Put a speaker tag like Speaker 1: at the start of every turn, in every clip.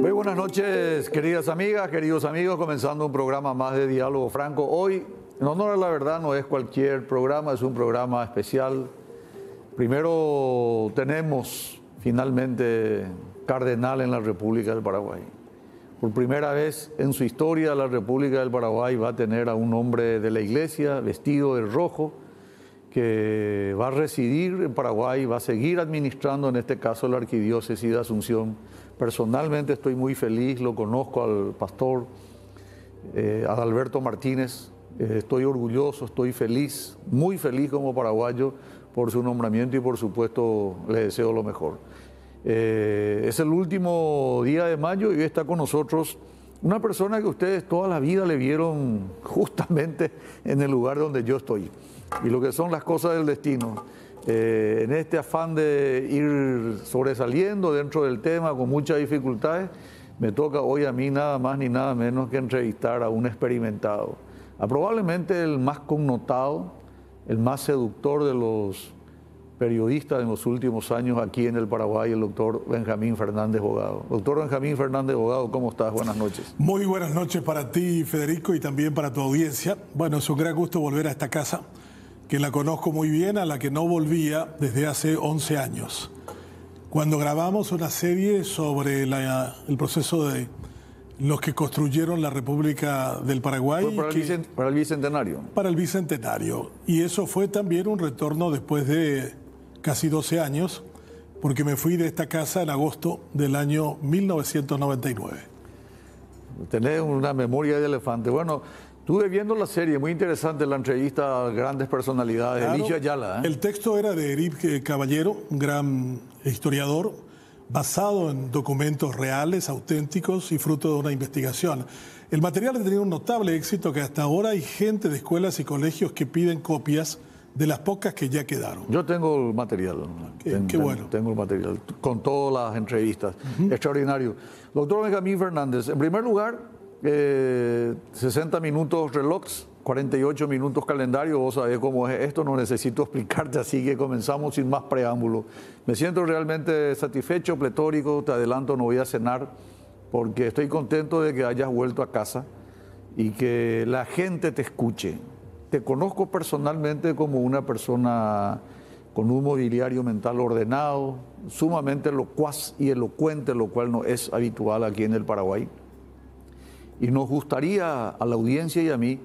Speaker 1: Muy buenas noches, queridas amigas, queridos amigos, comenzando un programa más de Diálogo Franco. Hoy, en honor a la verdad, no es cualquier programa, es un programa especial. Primero tenemos finalmente cardenal en la República del Paraguay. Por primera vez en su historia, la República del Paraguay va a tener a un hombre de la iglesia vestido de rojo que va a residir en Paraguay, va a seguir administrando, en este caso, la Arquidiócesis de Asunción. Personalmente estoy muy feliz, lo conozco al pastor Adalberto Martínez, estoy orgulloso, estoy feliz, muy feliz como paraguayo por su nombramiento y por supuesto le deseo lo mejor. Es el último día de mayo y hoy está con nosotros una persona que ustedes toda la vida le vieron justamente en el lugar donde yo estoy. Y lo que son las cosas del destino. En este afán de ir sobresaliendo dentro del tema con muchas dificultades, me toca hoy a mí nada más ni nada menos que entrevistar a un experimentado, a probablemente el más connotado, el más seductor de los periodistas en los últimos años aquí en el Paraguay, el doctor Benjamín Fernández Bogado. Doctor Benjamín Fernández Bogado, ¿cómo estás? Buenas noches.
Speaker 2: Muy buenas noches para ti, Federico, y también para tu audiencia. Bueno, es un gran gusto volver a esta casa, que la conozco muy bien, a la que no volvía desde hace 11 años, cuando grabamos una serie sobre el proceso de los que construyeron la República del Paraguay.
Speaker 1: Fue para el Bicentenario.
Speaker 2: Para el Bicentenario. Y eso fue también un retorno después de casi 12 años, porque me fui de esta casa en agosto del año 1999.
Speaker 1: Tenés una memoria de elefante. Bueno, estuve viendo la serie, muy interesante la entrevista a grandes personalidades, claro, Eligio Ayala.
Speaker 2: El texto era de Eric Caballero, un gran historiador, basado en documentos reales, auténticos y fruto de una investigación. El material ha tenido un notable éxito que hasta ahora hay gente de escuelas y colegios que piden copias de las pocas que ya quedaron.
Speaker 1: Yo tengo el material.
Speaker 2: Qué bueno.
Speaker 1: Tengo el material, con todas las entrevistas. Extraordinario. Doctor Benjamín Fernández, en primer lugar, 60 minutos reloj, 48 minutos calendario, vos sabés cómo es esto, no necesito explicarte, así que comenzamos sin más preámbulo. Me siento realmente satisfecho, pletórico, te adelanto, no voy a cenar, porque estoy contento de que hayas vuelto a casa y que la gente te escuche. Te conozco personalmente como una persona con un mobiliario mental ordenado, sumamente locuaz y elocuente, lo cual no es habitual aquí en el Paraguay. Y nos gustaría a la audiencia y a mí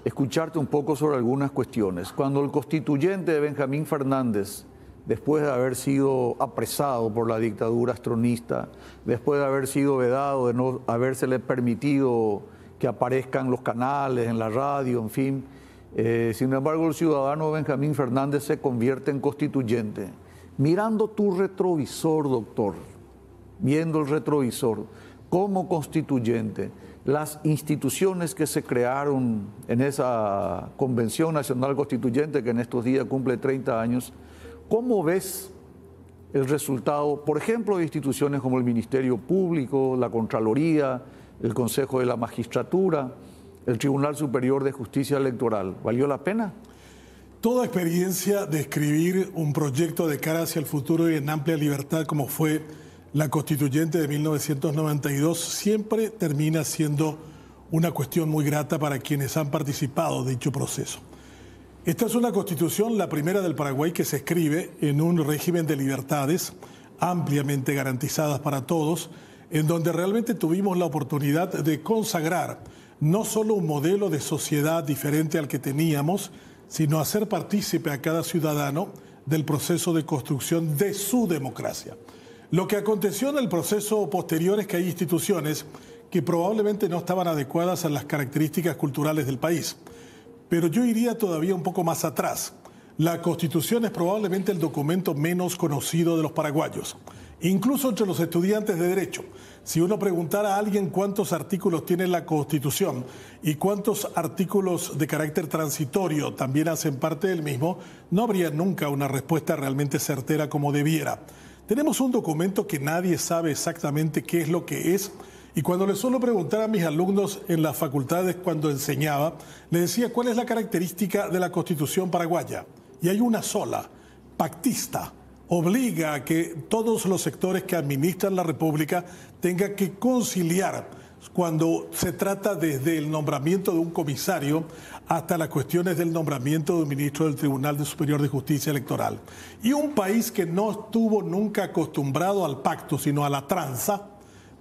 Speaker 1: escucharte un poco sobre algunas cuestiones. Cuando el constituyente de Benjamín Fernández, después de haber sido apresado por la dictadura astronista, después de haber sido vedado, de no habérsele permitido que aparezcan los canales en la radio, en fin, sin embargo el ciudadano Benjamín Fernández se convierte en constituyente. Mirando tu retrovisor, doctor, viendo el retrovisor, como constituyente, las instituciones que se crearon en esa Convención Nacional Constituyente que en estos días cumple 30 años, ¿cómo ves el resultado, por ejemplo, de instituciones como el Ministerio Público, la Contraloría, el Consejo de la Magistratura, el Tribunal Superior de Justicia Electoral? ¿Valió la pena?
Speaker 2: Toda experiencia de escribir un proyecto de cara hacia el futuro y en amplia libertad como fue la Constituyente de 1992 siempre termina siendo una cuestión muy grata para quienes han participado de dicho proceso. Esta es una Constitución, la primera del Paraguay, que se escribe en un régimen de libertades ampliamente garantizadas para todos, en donde realmente tuvimos la oportunidad de consagrar no solo un modelo de sociedad diferente al que teníamos, sino hacer partícipe a cada ciudadano del proceso de construcción de su democracia. Lo que aconteció en el proceso posterior es que hay instituciones que probablemente no estaban adecuadas a las características culturales del país. Pero yo iría todavía un poco más atrás. La Constitución es probablemente el documento menos conocido de los paraguayos, incluso entre los estudiantes de Derecho. Si uno preguntara a alguien cuántos artículos tiene la Constitución y cuántos artículos de carácter transitorio también hacen parte del mismo, no habría nunca una respuesta realmente certera como debiera. Tenemos un documento que nadie sabe exactamente qué es lo que es, y cuando le suelo preguntar a mis alumnos en las facultades cuando enseñaba, le decía cuál es la característica de la Constitución paraguaya. Y hay una sola, pactista, obliga a que todos los sectores que administran la República tengan que conciliar cuando se trata desde el nombramiento de un comisario hasta las cuestiones del nombramiento de un ministro del Tribunal Superior de Justicia Electoral. Y un país que no estuvo nunca acostumbrado al pacto, sino a la tranza,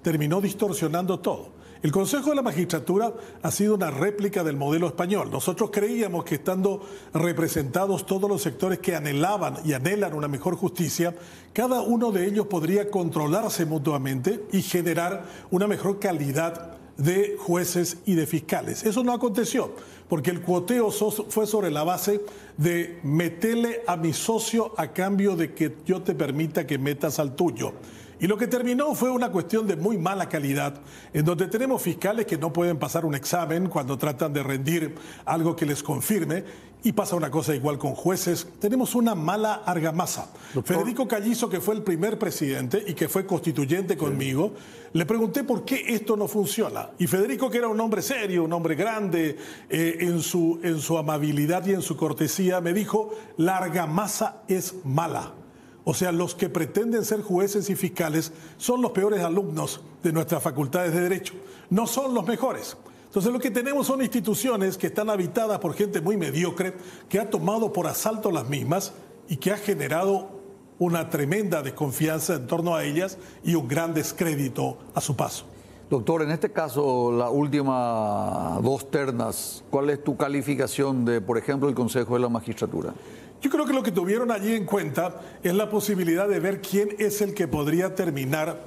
Speaker 2: terminó distorsionando todo. El Consejo de la Magistratura ha sido una réplica del modelo español. Nosotros creíamos que estando representados todos los sectores que anhelaban y anhelan una mejor justicia, cada uno de ellos podría controlarse mutuamente y generar una mejor calidad de jueces y de fiscales. Eso no aconteció, porque el cuoteo fue sobre la base de meterle a mi socio a cambio de que yo te permita que metas al tuyo. Y lo que terminó fue una cuestión de muy mala calidad, en donde tenemos fiscales que no pueden pasar un examen cuando tratan de rendir algo que les confirme, y pasa una cosa igual con jueces. Tenemos una mala argamasa. Doctor Federico Callizo, que fue el primer presidente y que fue constituyente conmigo, le pregunté por qué esto no funciona. Y Federico, que era un hombre serio, un hombre grande, en su amabilidad y en su cortesía, me dijo: la argamasa es mala. O sea, los que pretenden ser jueces y fiscales son los peores alumnos de nuestras facultades de Derecho. No son los mejores. Entonces lo que tenemos son instituciones que están habitadas por gente muy mediocre, que ha tomado por asalto las mismas y que ha generado una tremenda desconfianza en torno a ellas y un gran descrédito a su paso.
Speaker 1: Doctor, en este caso, las últimas dos ternas, ¿cuál es tu calificación de, por ejemplo, el Consejo de la Magistratura?
Speaker 2: Yo creo que lo que tuvieron allí en cuenta es la posibilidad de ver quién es el que podría terminar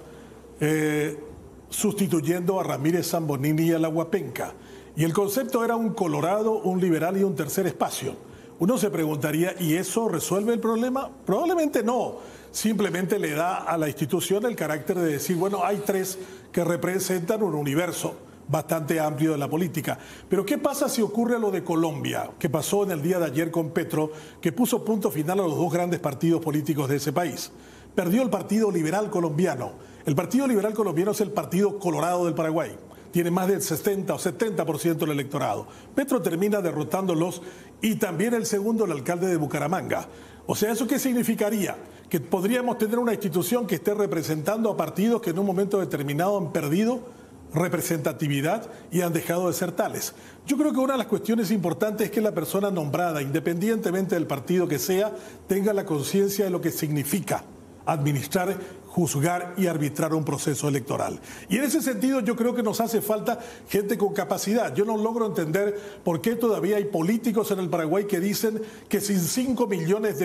Speaker 2: sustituyendo a Ramírez Zambonini y a la Huapenca. Y el concepto era un colorado, un liberal y un tercer espacio. Uno se preguntaría, ¿y eso resuelve el problema? Probablemente no. Simplemente le da a la institución el carácter de decir, bueno, hay tres que representan un universo bastante amplio de la política. Pero ¿qué pasa si ocurre lo de Colombia, que pasó en el día de ayer con Petro, que puso punto final a los dos grandes partidos políticos de ese país? Perdió el Partido Liberal Colombiano. El Partido Liberal Colombiano es el Partido Colorado del Paraguay. Tiene más del 60 o 70% del electorado. Petro termina derrotándolos, y también el segundo, el alcalde de Bucaramanga. O sea, ¿eso qué significaría? Que podríamos tener una institución que esté representando a partidos que en un momento determinado han perdido representatividad y han dejado de ser tales. Yo creo que una de las cuestiones importantes es que la persona nombrada, independientemente del partido que sea, tenga la conciencia de lo que significa administrar, juzgar y arbitrar un proceso electoral. Y en ese sentido yo creo que nos hace falta gente con capacidad. Yo no logro entender por qué todavía hay políticos en el Paraguay que dicen que sin $5 millones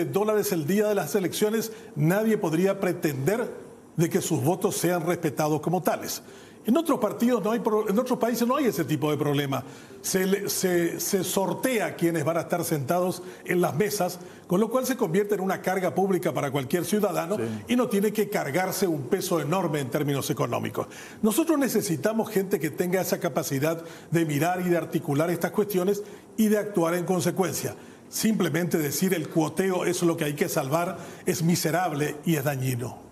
Speaker 2: el día de las elecciones nadie podría pretender de que sus votos sean respetados como tales. En otros partidos en otros países no hay ese tipo de problema. Se sortea quienes van a estar sentados en las mesas, con lo cual se convierte en una carga pública para cualquier ciudadano y no tiene que cargarse un peso enorme en términos económicos. Nosotros necesitamos gente que tenga esa capacidad de mirar y de articular estas cuestiones y de actuar en consecuencia. Simplemente decir el cuoteo es lo que hay que salvar es miserable y es dañino.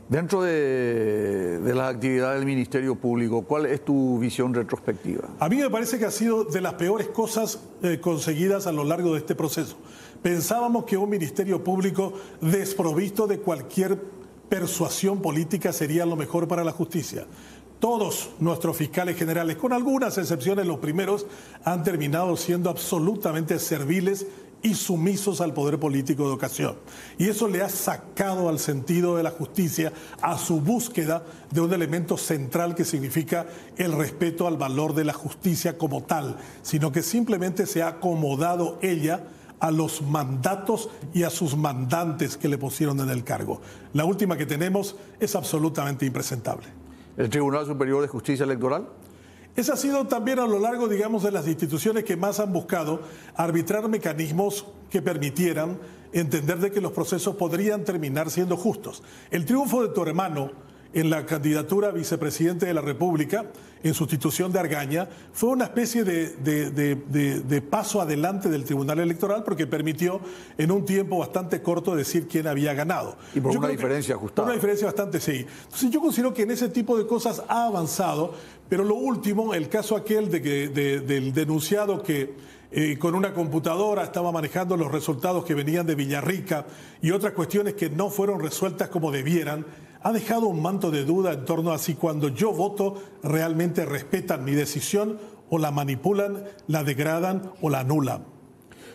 Speaker 1: Dentro de las actividades del Ministerio Público, ¿cuál es tu visión retrospectiva?
Speaker 2: A mí me parece que ha sido de las peores cosas conseguidas a lo largo de este proceso. Pensábamos que un Ministerio Público desprovisto de cualquier persuasión política sería lo mejor para la justicia. Todos nuestros fiscales generales, con algunas excepciones, los primeros, han terminado siendo absolutamente serviles y sumisos al poder político de ocasión. Y eso le ha sacado al sentido de la justicia, a su búsqueda de un elemento central que significa el respeto al valor de la justicia como tal, sino que simplemente se ha acomodado ella a los mandatos y a sus mandantes que le pusieron en el cargo. La última que tenemos es absolutamente impresentable.
Speaker 1: ¿El Tribunal Superior de Justicia Electoral?
Speaker 2: Esa ha sido también a lo largo, digamos, de las instituciones que más han buscado arbitrar mecanismos que permitieran entender de que los procesos podrían terminar siendo justos. El triunfo de tu hermano en la candidatura a vicepresidente de la República, en sustitución de Argaña, fue una especie de paso adelante del Tribunal Electoral porque permitió en un tiempo bastante corto decir quién había ganado.
Speaker 1: Y por una diferencia ajustada.
Speaker 2: Una diferencia bastante, sí. Entonces yo considero que en ese tipo de cosas ha avanzado, pero lo último, el caso aquel del denunciado que con una computadora estaba manejando los resultados que venían de Villarrica y otras cuestiones que no fueron resueltas como debieran, ha dejado un manto de duda en torno a si cuando yo voto realmente respetan mi decisión o la manipulan, la degradan o la anulan.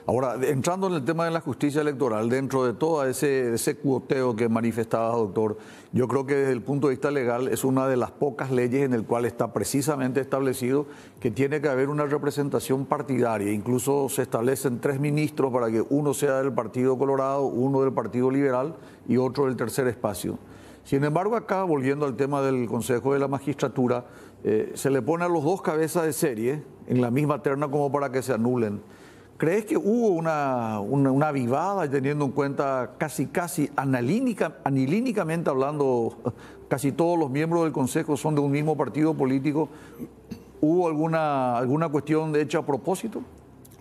Speaker 1: Ahora, entrando en el tema de la justicia electoral, dentro de todo ese cuoteo que manifestaba, doctor, yo creo que desde el punto de vista legal es una de las pocas leyes en el cual está precisamente establecido que tiene que haber una representación partidaria. Incluso se establecen 3 ministros para que uno sea del Partido Colorado, uno del Partido Liberal y otro del tercer espacio. Sin embargo, acá, volviendo al tema del Consejo de la Magistratura, se le pone a los 2 cabezas de serie en la misma terna como para que se anulen. ¿Crees que hubo una avivada, teniendo en cuenta casi anilínicamente hablando, casi todos los miembros del Consejo son de un mismo partido político? ¿Hubo alguna cuestión hecha a propósito?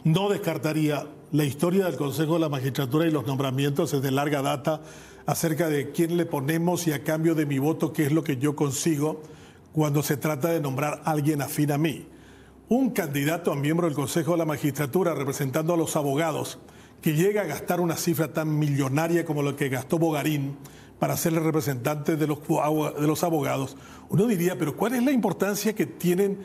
Speaker 2: No descartaría. La historia del Consejo de la Magistratura y los nombramientos es de larga data acerca de quién le ponemos y a cambio de mi voto qué es lo que yo consigo cuando se trata de nombrar a alguien afín a mí. Un candidato a miembro del Consejo de la Magistratura representando a los abogados que llega a gastar una cifra tan millonaria como lo que gastó Bogarín para ser el representante de los abogados, uno diría, pero ¿cuál es la importancia que tienen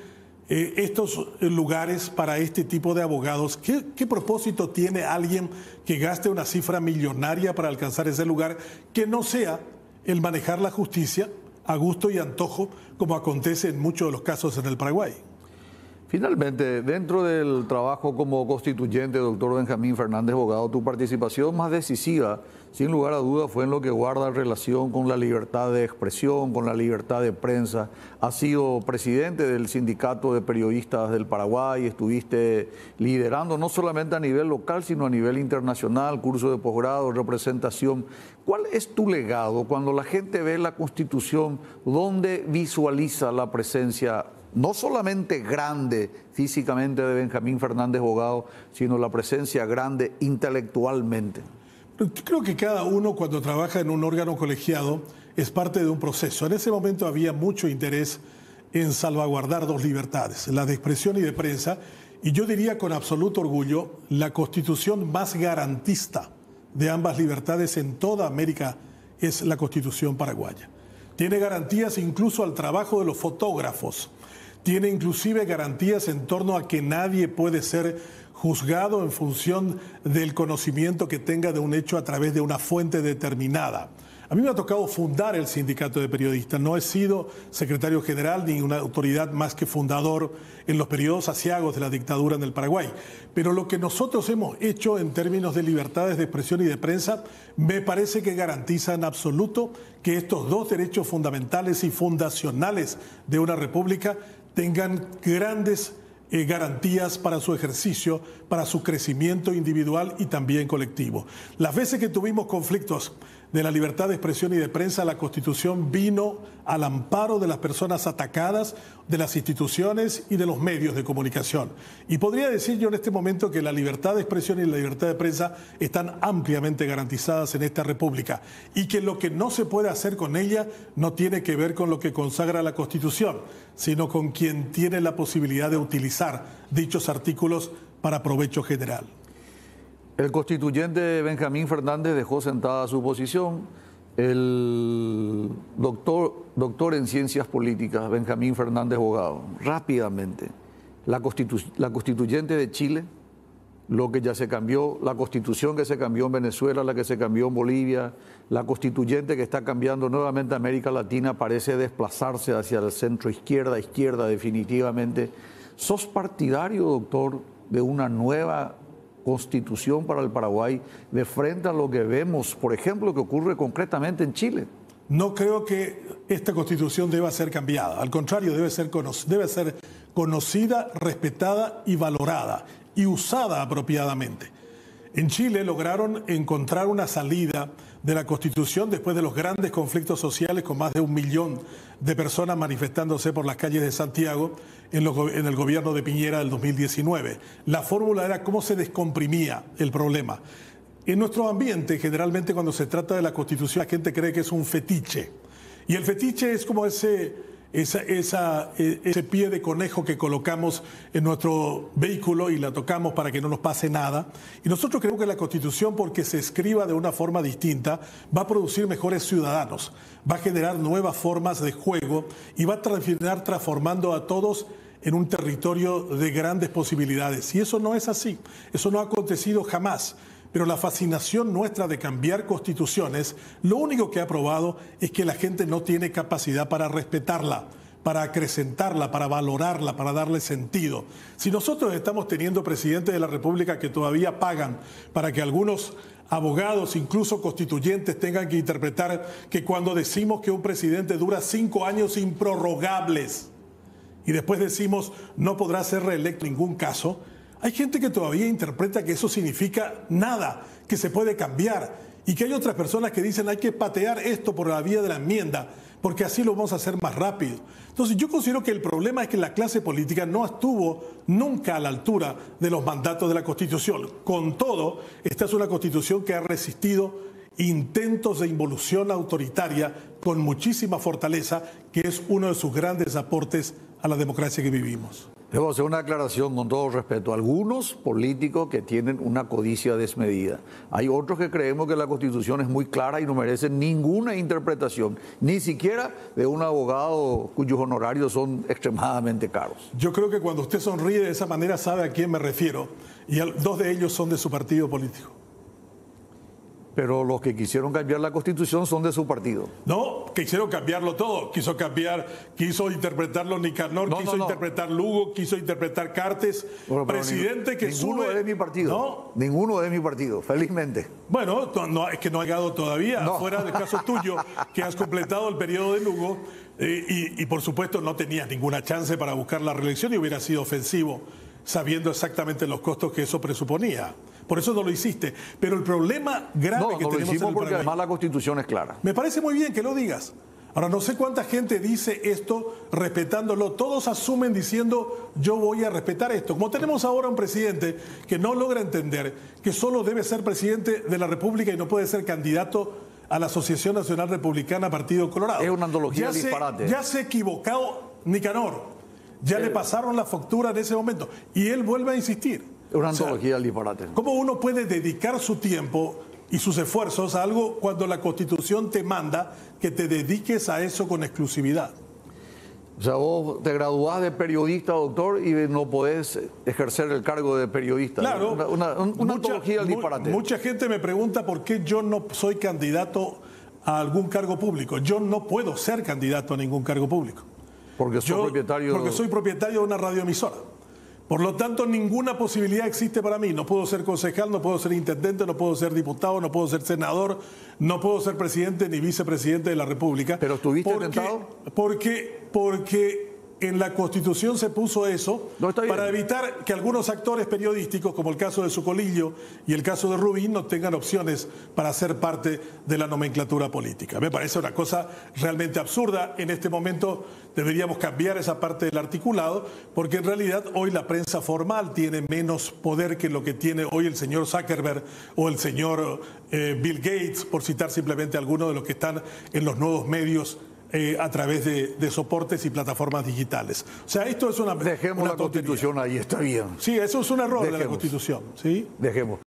Speaker 2: estos lugares para este tipo de abogados? ¿Qué propósito tiene alguien que gaste una cifra millonaria para alcanzar ese lugar que no sea el manejar la justicia a gusto y antojo como acontece en muchos de los casos en el Paraguay?
Speaker 1: Finalmente, dentro del trabajo como constituyente, doctor Benjamín Fernández Bogado, tu participación más decisiva, sin lugar a dudas, fue en lo que guarda relación con la libertad de expresión, con la libertad de prensa. Has sido presidente del Sindicato de Periodistas del Paraguay, estuviste liderando no solamente a nivel local, sino a nivel internacional, curso de posgrado, representación. ¿Cuál es tu legado cuando la gente ve la Constitución? ¿Dónde visualiza la presencia no solamente grande físicamente de Benjamín Fernández Bogado, sino la presencia grande intelectualmente?
Speaker 2: Creo que cada uno cuando trabaja en un órgano colegiado es parte de un proceso. En ese momento había mucho interés en salvaguardar 2 libertades, la de expresión y de prensa, y yo diría con absoluto orgullo, la Constitución más garantista de ambas libertades en toda América es la Constitución paraguaya. Tiene garantías incluso al trabajo de los fotógrafos. Tiene inclusive garantías en torno a que nadie puede ser juzgado en función del conocimiento que tenga de un hecho a través de una fuente determinada. A mí me ha tocado fundar el Sindicato de Periodistas. No he sido secretario general ni una autoridad más que fundador en los periodos aciagos de la dictadura en el Paraguay. Pero lo que nosotros hemos hecho en términos de libertades de expresión y de prensa me parece que garantiza en absoluto que estos 2 derechos fundamentales y fundacionales de una república tengan grandes garantías para su ejercicio, para su crecimiento individual y también colectivo. Las veces que tuvimos conflictos de la libertad de expresión y de prensa, la Constitución vino al amparo de las personas atacadas, de las instituciones y de los medios de comunicación. Y podría decir yo en este momento que la libertad de expresión y la libertad de prensa están ampliamente garantizadas en esta República y que lo que no se puede hacer con ella no tiene que ver con lo que consagra la Constitución, sino con quien tiene la posibilidad de utilizar dichos artículos para provecho general.
Speaker 1: El constituyente Benjamín Fernández dejó sentada su posición. El doctor en ciencias políticas, Benjamín Fernández Bogado, rápidamente, la constituyente de Chile, lo que ya se cambió, la constitución que se cambió en Venezuela, la que se cambió en Bolivia, la constituyente que está cambiando nuevamente América Latina, parece desplazarse hacia el centro izquierda definitivamente. ¿Sos partidario, doctor, de una nueva constitución para el Paraguay de frente a lo que vemos, por ejemplo, que ocurre concretamente en Chile?
Speaker 2: No creo que esta constitución deba ser cambiada. Al contrario, debe ser conocida, respetada y valorada y usada apropiadamente. En Chile lograron encontrar una salida de la Constitución después de los grandes conflictos sociales con más de 1 millón de personas manifestándose por las calles de Santiago en el gobierno de Piñera del 2019. La fórmula era cómo se descomprimía el problema. En nuestro ambiente, generalmente cuando se trata de la Constitución, la gente cree que es un fetiche. Y el fetiche es como ese pie de conejo que colocamos en nuestro vehículo y la tocamos para que no nos pase nada. Y nosotros creemos que la Constitución, porque se escriba de una forma distinta, va a producir mejores ciudadanos, va a generar nuevas formas de juego y va a terminar transformando a todos en un territorio de grandes posibilidades. Y eso no es así, eso no ha acontecido jamás. Pero la fascinación nuestra de cambiar constituciones, lo único que ha probado es que la gente no tiene capacidad para respetarla, para acrecentarla, para valorarla, para darle sentido. Si nosotros estamos teniendo presidentes de la República que todavía pagan para que algunos abogados, incluso constituyentes, tengan que interpretar que cuando decimos que un presidente dura 5 años improrrogables y después decimos no podrá ser reelecto en ningún caso, hay gente que todavía interpreta que eso significa nada, que se puede cambiar y que hay otras personas que dicen hay que patear esto por la vía de la enmienda porque así lo vamos a hacer más rápido. Entonces yo considero que el problema es que la clase política no estuvo nunca a la altura de los mandatos de la Constitución. Con todo, esta es una Constitución que ha resistido intentos de involución autoritaria con muchísima fortaleza, que es uno de sus grandes aportes a la democracia que vivimos.
Speaker 1: Debo hacer una aclaración con todo respeto. Algunos políticos que tienen una codicia desmedida. Hay otros que creemos que la Constitución es muy clara y no merece ninguna interpretación, ni siquiera de un abogado cuyos honorarios son extremadamente caros.
Speaker 2: Yo creo que cuando usted sonríe de esa manera sabe a quién me refiero. Y 2 de ellos son de su partido político.
Speaker 1: Pero los que quisieron cambiar la Constitución son de su partido.
Speaker 2: No, quisieron cambiarlo todo. Quiso interpretarlo Nicanor, interpretar Lugo, quiso interpretar Cartes. Bueno, presidente que
Speaker 1: ninguno
Speaker 2: sube...
Speaker 1: de mi partido. ¿No? Ninguno de mi partido, felizmente.
Speaker 2: Bueno, es que no ha llegado todavía, fuera del caso tuyo, que has completado el periodo de Lugo y por supuesto no tenías ninguna chance para buscar la reelección y hubiera sido ofensivo, sabiendo exactamente los costos que eso presuponía. Por eso no lo hiciste. Pero el problema grave que tenemos en el Paraguay... No, lo hicimos
Speaker 1: porque además la Constitución es clara.
Speaker 2: Me parece muy bien que lo digas. Ahora, no sé cuánta gente dice esto respetándolo. Todos asumen diciendo, yo voy a respetar esto. Como tenemos ahora un presidente que no logra entender que solo debe ser presidente de la República y no puede ser candidato a la Asociación Nacional Republicana Partido Colorado.
Speaker 1: Es una antología disparate.
Speaker 2: Ya se equivocó Nicanor. Ya le pasaron la factura en ese momento. Y él vuelve a insistir.
Speaker 1: Es una antología del disparate.
Speaker 2: ¿Cómo uno puede dedicar su tiempo y sus esfuerzos a algo cuando la Constitución te manda que te dediques a eso con exclusividad?
Speaker 1: O sea, vos te graduás de periodista, doctor, y no podés ejercer el cargo de periodista.
Speaker 2: Claro.
Speaker 1: Una antología del disparate.
Speaker 2: Mucha gente me pregunta por qué yo no soy candidato a algún cargo público. Yo no puedo ser candidato a ningún cargo público.
Speaker 1: Porque soy propietario
Speaker 2: de una radioemisora. Por lo tanto, ninguna posibilidad existe para mí. No puedo ser concejal, no puedo ser intendente, no puedo ser diputado, no puedo ser senador, no puedo ser presidente ni vicepresidente de la República.
Speaker 1: ¿Pero estuviste tentado?
Speaker 2: Porque en la Constitución se puso eso para evitar que algunos actores periodísticos, como el caso de Sucolillo y el caso de Rubín, no tengan opciones para ser parte de la nomenclatura política. Me parece una cosa realmente absurda. En este momento deberíamos cambiar esa parte del articulado, porque en realidad hoy la prensa formal tiene menos poder que lo que tiene hoy el señor Zuckerberg o el señor Bill Gates, por citar simplemente algunos de los que están en los nuevos medios a través de soportes y plataformas digitales. O sea, esto es una...
Speaker 1: Dejemos la Constitución ahí, está bien.
Speaker 2: Sí, eso es un error de la Constitución. ¿Sí?
Speaker 1: Dejemos.